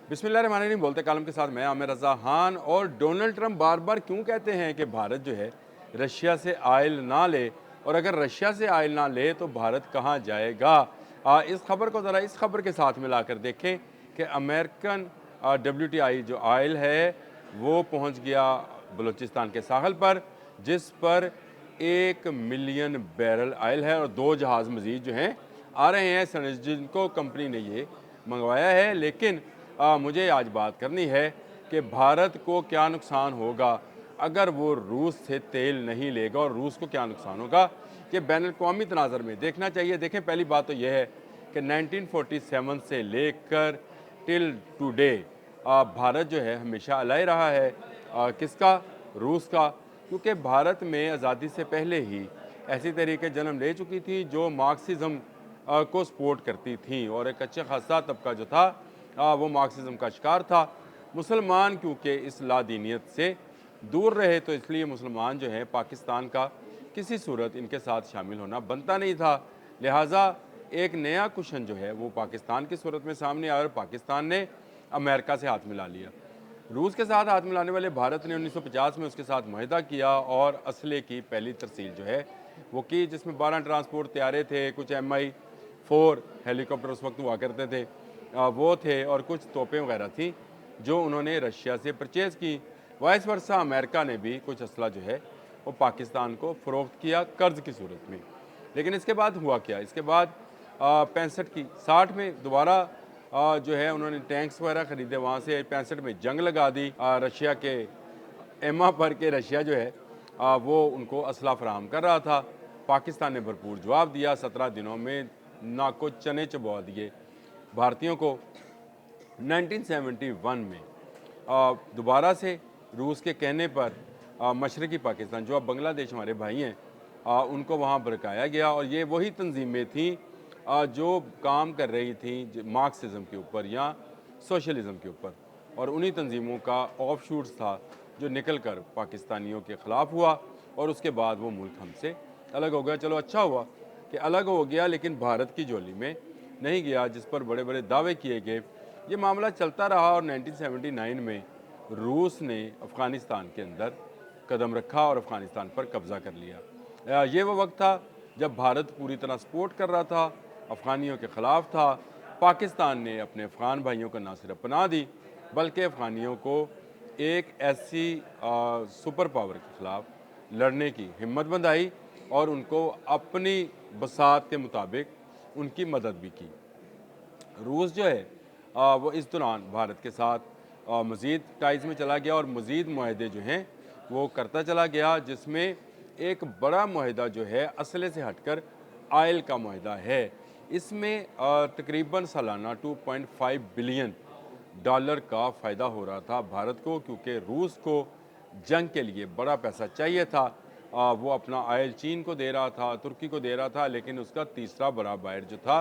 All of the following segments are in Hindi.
बिस्मिल्लाहिर्रहमानिर्रहीम। बोलते कालम के साथ मैं आमिर रज़ा खान। और डोनाल्ड ट्रंप बार बार क्यों कहते हैं कि भारत जो है रशिया से आयल ना ले, और अगर रशिया से आयल ना ले तो भारत कहाँ जाएगा। इस खबर को ज़रा इस खबर के साथ मिलाकर देखें कि अमेरिकन WTI जो आयल है वो पहुँच गया बलूचिस्तान के साहल पर, जिस पर 1 मिलियन बैरल आयल है और 2 जहाज़ मज़ीद जो हैं आ रहे हैं, जिनको कंपनी ने ये मंगवाया है। लेकिन मुझे आज बात करनी है कि भारत को क्या नुकसान होगा अगर वो रूस से तेल नहीं लेगा, और रूस को क्या नुकसान होगा कि बैनुल-अक़वामी तनाज़र में देखना चाहिए। देखें, पहली बात तो यह है कि 1947 से लेकर टिल टुडे भारत जो है हमेशा अलाए रहा है किसका, रूस का। क्योंकि भारत में आज़ादी से पहले ही ऐसी तहरीकें जन्म ले चुकी थी जो मार्क्सिज़म को सपोर्ट करती थी, और एक अच्छा खासा तबका जो था वो मार्क्सिज्म का शिकार था। मुसलमान क्योंकि इस लादीनियत से दूर रहे, तो इसलिए मुसलमान जो है पाकिस्तान का किसी सूरत इनके साथ शामिल होना बनता नहीं था। लिहाजा एक नया कुशन जो है वो पाकिस्तान की सूरत में सामने आया और पाकिस्तान ने अमेरिका से हाथ मिला लिया। रूस के साथ हाथ मिलाने वाले भारत ने 1950 में उसके साथ मुआहदा किया और असले की पहली तरसील जो है वो की, जिसमें 12 ट्रांसपोर्ट तैयारे थे, कुछ MI4 हेलीकॉप्टर उस वक्त हुआ करते थे वो थे, और कुछ तोपें वगैरह थी जो उन्होंने रशिया से परचेज़ की। वाइस वर्सा अमेरिका ने भी कुछ असला जो है वो पाकिस्तान को फ़रोख्त किया कर्ज़ की सूरत में। लेकिन इसके बाद हुआ क्या, इसके बाद 65 की 60 में दोबारा जो है उन्होंने टैंक्स वगैरह ख़रीदे, वहाँ से 65 में जंग लगा दी रशिया के एमा पर के रशिया जो है वो उनको असला फराहम कर रहा था। पाकिस्तान ने भरपूर जवाब दिया, 17 दिनों में नाको चने चबवा दिए भारतीयों को। 1971 में दोबारा से रूस के कहने पर मशरक़ी पाकिस्तान, जो अब बांग्लादेश हमारे भाई हैं, उनको वहाँ भड़काया गया, और ये वही तंजीमें थीं जो काम कर रही थी मार्क्सिज्म के ऊपर या सोशलिज्म के ऊपर, और उन्हीं तंजीमों का ऑफशूट्स था जो निकल कर पाकिस्तानियों के ख़िलाफ़ हुआ, और उसके बाद वो मुल्क हमसे अलग हो गया। चलो अच्छा हुआ कि अलग हो गया, लेकिन भारत की झोली में नहीं गया, जिस पर बड़े बड़े दावे किए गए। ये मामला चलता रहा और 1979 में रूस ने अफ़गानिस्तान के अंदर कदम रखा और अफ़गानिस्तान पर कब्ज़ा कर लिया। ये वो वक्त था जब भारत पूरी तरह सपोर्ट कर रहा था, अफ़गानियों के ख़िलाफ़ था। पाकिस्तान ने अपने अफ़गान भाइयों को ना सिर्फ पनाह दी, बल्कि अफ़गानियों को एक ऐसी सुपर पावर के ख़िलाफ़ लड़ने की हिम्मत बंधाई और उनको अपनी बसात के मुताबिक उनकी मदद भी की। रूस जो है वो इस दौरान भारत के साथ मज़ीद टाइज़ में चला गया और मज़ीद मुआहदे जो हैं वो करता चला गया, जिसमें एक बड़ा मुआहदा जो है असले से हटकर आयल का मुआहदा है। इसमें तकरीबन सालाना 2.5 बिलियन डॉलर का फ़ायदा हो रहा था भारत को, क्योंकि रूस को जंग के लिए बड़ा पैसा चाहिए था। वो अपना आयल चीन को दे रहा था, तुर्की को दे रहा था, लेकिन उसका तीसरा बड़ा बायर जो था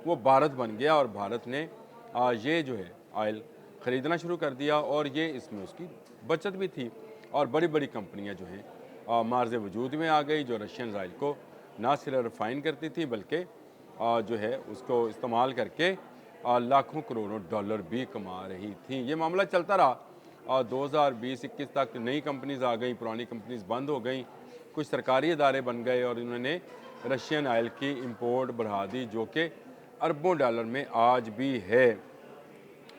वो भारत बन गया, और भारत ने ये जो है आयल ख़रीदना शुरू कर दिया, और ये इसमें उसकी बचत भी थी। और बड़ी बड़ी कंपनियां जो हैं मार्ज़ वजूद में आ गई, जो रशियन आयल को ना सिर्फ रिफ़ाइन करती थी बल्कि जो है उसको इस्तेमाल करके लाखों करोड़ों डॉलर भी कमा रही थी। ये मामला चलता रहा 2020-21 तक। नई कंपनीज़ आ गई, पुरानी कंपनीज़ बंद हो गई, कुछ सरकारी इदारे बन गए, और इन्होंने रशियन आयल की इंपोर्ट बढ़ा दी, जो कि अरबों डॉलर में आज भी है।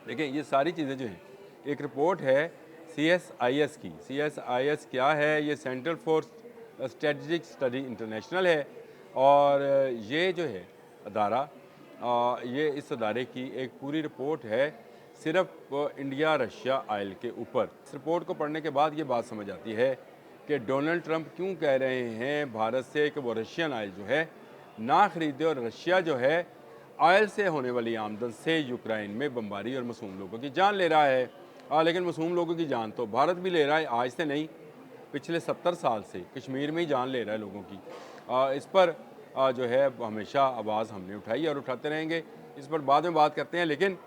देखिए, ये सारी चीज़ें जो हैं, एक रिपोर्ट है CSIS की। CSIS क्या है? ये centre for strategic study international है, और ये जो है अदारा ये इस अदारे की एक पूरी रिपोर्ट है सिर्फ इंडिया रशिया आयल के ऊपर। इस रिपोर्ट को पढ़ने के बाद ये बात समझ आती है कि डोनाल्ड ट्रंप क्यों कह रहे हैं भारत से कि वो रशियन आयल जो है ना ख़रीदे, और रशिया जो है आयल से होने वाली आमदन से यूक्रेन में बमबारी और मासूम लोगों की जान ले रहा है। लेकिन मासूम लोगों की जान तो भारत भी ले रहा है, आज से नहीं, पिछले 70 साल से कश्मीर में ही जान ले रहा है लोगों की। इस पर जो है हमेशा आवाज़ हमने उठाई और उठाते रहेंगे। इस पर बाद में बात करते हैं, लेकिन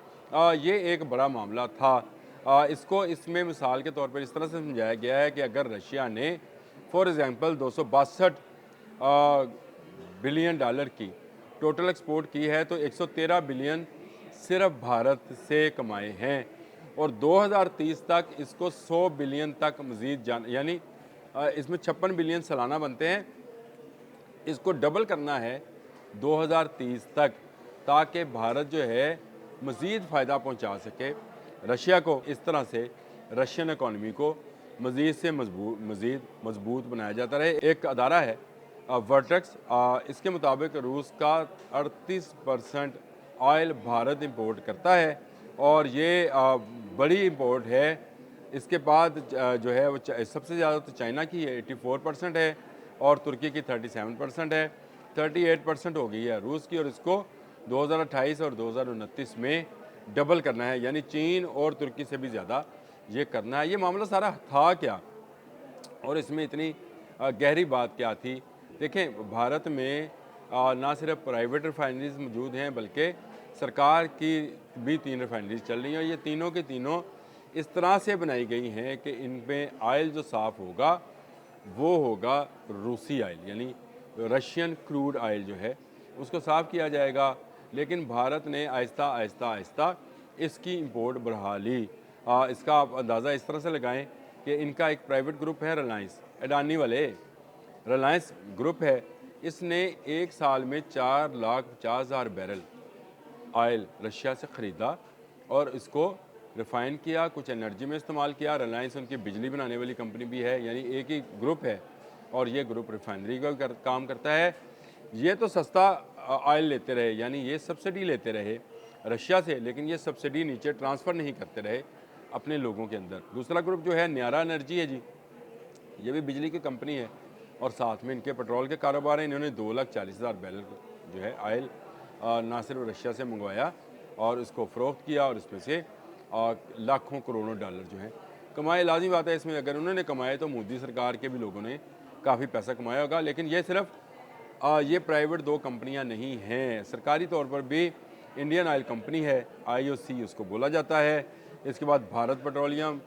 ये एक बड़ा मामला था। इसको इसमें मिसाल के तौर पर इस तरह से समझाया गया है कि अगर रशिया ने फॉर एग्ज़ाम्पल 262 बिलियन डॉलर की टोटल एक्सपोर्ट की है, तो 113 बिलियन सिर्फ भारत से कमाए हैं और 2030 तक इसको 100 बिलियन तक मज़ीद जान यानी इसमें 56 बिलियन सालाना बनते हैं, इसको डबल करना है 2030 तक, ताकि भारत जो है मज़ीद फ़ायदा पहुंचा सके रशिया को। इस तरह से रशियन इकॉनमी को मज़ीद मजबूत बनाया जाता रहे। एक अदारा है वर्टेक्स, इसके मुताबिक रूस का 38% ऑयल भारत इंपोर्ट करता है और ये बड़ी इंपोर्ट है। इसके बाद जो है वो सबसे ज़्यादा तो चाइना की है 84% है और तुर्की की 37% है, 38% हो गई है रूस की, और इसको 2028 और 2029 में डबल करना है, यानी चीन और तुर्की से भी ज़्यादा ये करना है। ये मामला सारा था क्या और इसमें इतनी गहरी बात क्या थी? देखें, भारत में ना सिर्फ प्राइवेट रिफाइनरीज मौजूद हैं बल्कि सरकार की भी 3 रिफाइनरीज चल रही हैं और ये तीनों के तीनों इस तरह से बनाई गई हैं कि इनमें ऑयल जो साफ़ होगा वो होगा रूसी ऑयल, यानी रशियन क्रूड ऑयल जो है उसको साफ़ किया जाएगा। लेकिन भारत ने आहिस्ता आहिस्ता आहिस्ता इसकी इंपोर्ट बढ़ा ली। इसका आप अंदाज़ा इस तरह से लगाएं कि इनका एक प्राइवेट ग्रुप है रिलायंस, अडानी वाले रिलायंस ग्रुप है, इसने एक साल में 4,50,000 बैरल ऑयल रशिया से ख़रीदा और इसको रिफ़ाइन किया, कुछ एनर्जी में इस्तेमाल किया। रिलायंस उनकी बिजली बनाने वाली कंपनी भी है, यानी एक ही ग्रुप है और ये ग्रुप रिफाइनरी का काम करता है। ये तो सस्ता ऑयल लेते रहे, यानी ये सब्सिडी लेते रहे रशिया से, लेकिन ये सब्सिडी नीचे ट्रांसफ़र नहीं करते रहे अपने लोगों के अंदर। दूसरा ग्रुप जो है न्यारा एनर्जी है जी, ये भी बिजली की कंपनी है और साथ में इनके पेट्रोल के कारोबार हैं। इन्होंने 2,40,000 बैरल जो है ऑयल ना सिर्फ रशिया से मंगवाया और इसको फ़रोख्त किया और इसमें से लाखों करोड़ों डॉलर जो हैं कमाए। लाज़मी बात है इसमें अगर उन्होंने कमाए तो मोदी सरकार के भी लोगों ने काफ़ी पैसा कमाया होगा। लेकिन ये सिर्फ ये प्राइवेट 2 कंपनियां नहीं हैं, सरकारी तौर पर भी इंडियन ऑयल कंपनी है, IOC उसको बोला जाता है। इसके बाद भारत पेट्रोलियम,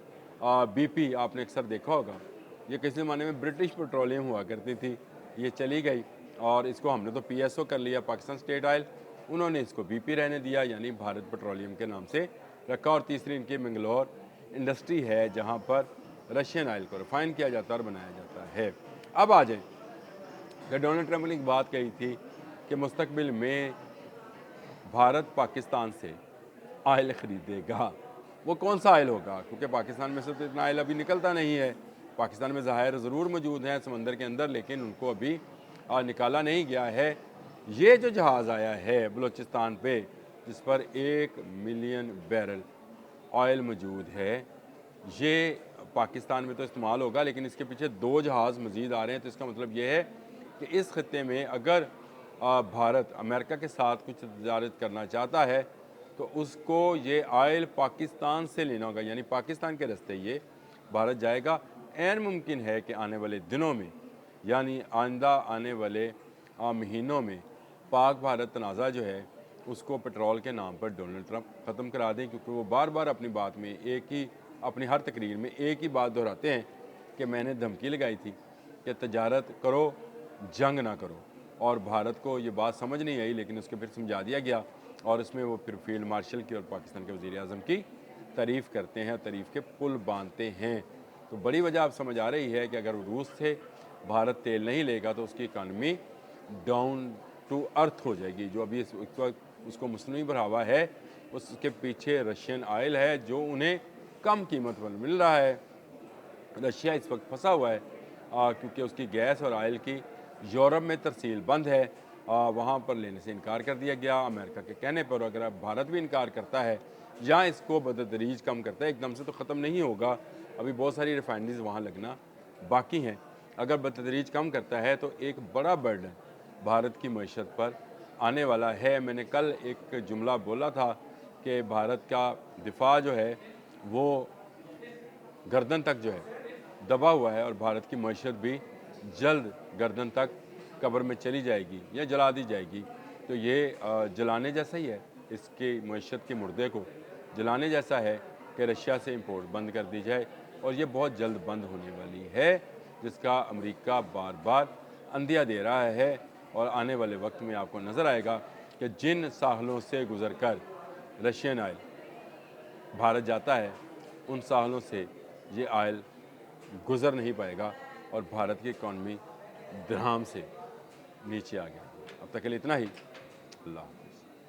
BP आपने अक्सर देखा होगा, ये किसी ज़माने में ब्रिटिश पेट्रोलियम हुआ करती थी, ये चली गई और इसको हमने तो PSO कर लिया, पाकिस्तान स्टेट ऑयल, उन्होंने इसको BP रहने दिया, यानी भारत पेट्रोलियम के नाम से रखा। और तीसरी इनकी मंगलोर इंडस्ट्री है जहाँ पर रशियन ऑयल को रिफ़ाइन किया जाता है और बनाया जाता है। अब आ जाए कि डोनाल्ड ट्रंप ने एक बात कही थी कि मुस्तकबिल में भारत पाकिस्तान से ऑयल ख़रीदेगा। वो कौन सा ऑयल होगा? क्योंकि पाकिस्तान में से तो इतना ऑयल अभी निकलता नहीं है। पाकिस्तान में ज़खायर ज़रूर मौजूद हैं समंदर के अंदर, लेकिन उनको अभी निकाला नहीं गया है। ये जो जहाज़ आया है बलूचिस्तान पे, जिस पर 1 मिलियन बैरल ऑयल मौजूद है, ये पाकिस्तान में तो इस्तेमाल होगा, लेकिन इसके पीछे 2 जहाज़ मज़ीद आ रहे हैं। तो इसका मतलब ये है कि इस खत्ते में अगर भारत अमेरिका के साथ कुछ तजारत करना चाहता है तो उसको ये ऑयल पाकिस्तान से लेना होगा, यानी पाकिस्तान के रास्ते ये भारत जाएगा। ऐन मुमकिन है कि आने वाले दिनों में, यानी आइंदा आने वाले महीनों में पाक भारत तनाज़ा जो है उसको पेट्रोल के नाम पर डोनाल्ड ट्रंप ख़त्म करा दें, क्योंकि वो बार बार अपनी बात में अपनी हर तकरीर में एक ही बात दोहराते हैं कि मैंने धमकी लगाई थी कि तजारत करो, जंग ना करो, और भारत को ये बात समझ नहीं आई, लेकिन उसके फिर समझा दिया गया और इसमें वो फिर फील्ड मार्शल की और पाकिस्तान के वज़ीर आज़म की तारीफ़ करते हैं, तारीफ़ के पुल बांधते हैं। तो बड़ी वजह अब समझ आ रही है कि अगर रूस से भारत तेल नहीं लेगा तो उसकी इकानमी डाउन टू अर्थ हो जाएगी। जो अभी इस वक्त उसको मसनूई बढ़ावा है, उसके पीछे रशियन ऑयल है जो उन्हें कम कीमत पर मिल रहा है। रशिया इस वक्त फंसा हुआ है क्योंकि उसकी गैस और ऑयल की यूरोप में तरसील बंद है, वहाँ पर लेने से इनकार कर दिया गया अमेरिका के कहने पर। अगर अब भारत भी इनकार करता है या इसको बतदरीज कम करता है, एकदम से तो ख़त्म नहीं होगा, अभी बहुत सारी रिफाइनरीज वहाँ लगना बाकी हैं। अगर बतदरीज कम करता है तो एक बड़ा बर्डन भारत की मईशत पर आने वाला है। मैंने कल एक जुमला बोला था कि भारत का दिफा जो है वो गर्दन तक जो है दबा हुआ है और भारत की मईशत भी जल्द गर्दन तक कब्र में चली जाएगी या जला दी जाएगी। तो ये जलाने जैसा ही है, इसकी मईशत के मुर्दे को जलाने जैसा है कि रशिया से इंपोर्ट बंद कर दी जाए, और ये बहुत जल्द बंद होने वाली है, जिसका अमेरिका बार बार अंदिया दे रहा है। और आने वाले वक्त में आपको नज़र आएगा कि जिन साहलों से गुजर कर रशियन ऑयल भारत जाता है, उन सालों से ये ऑयल गुज़र नहीं पाएगा और भारत की इकॉनमी धड़ाम से नीचे आ गया। अब तक के लिए इतना ही। अल्लाह।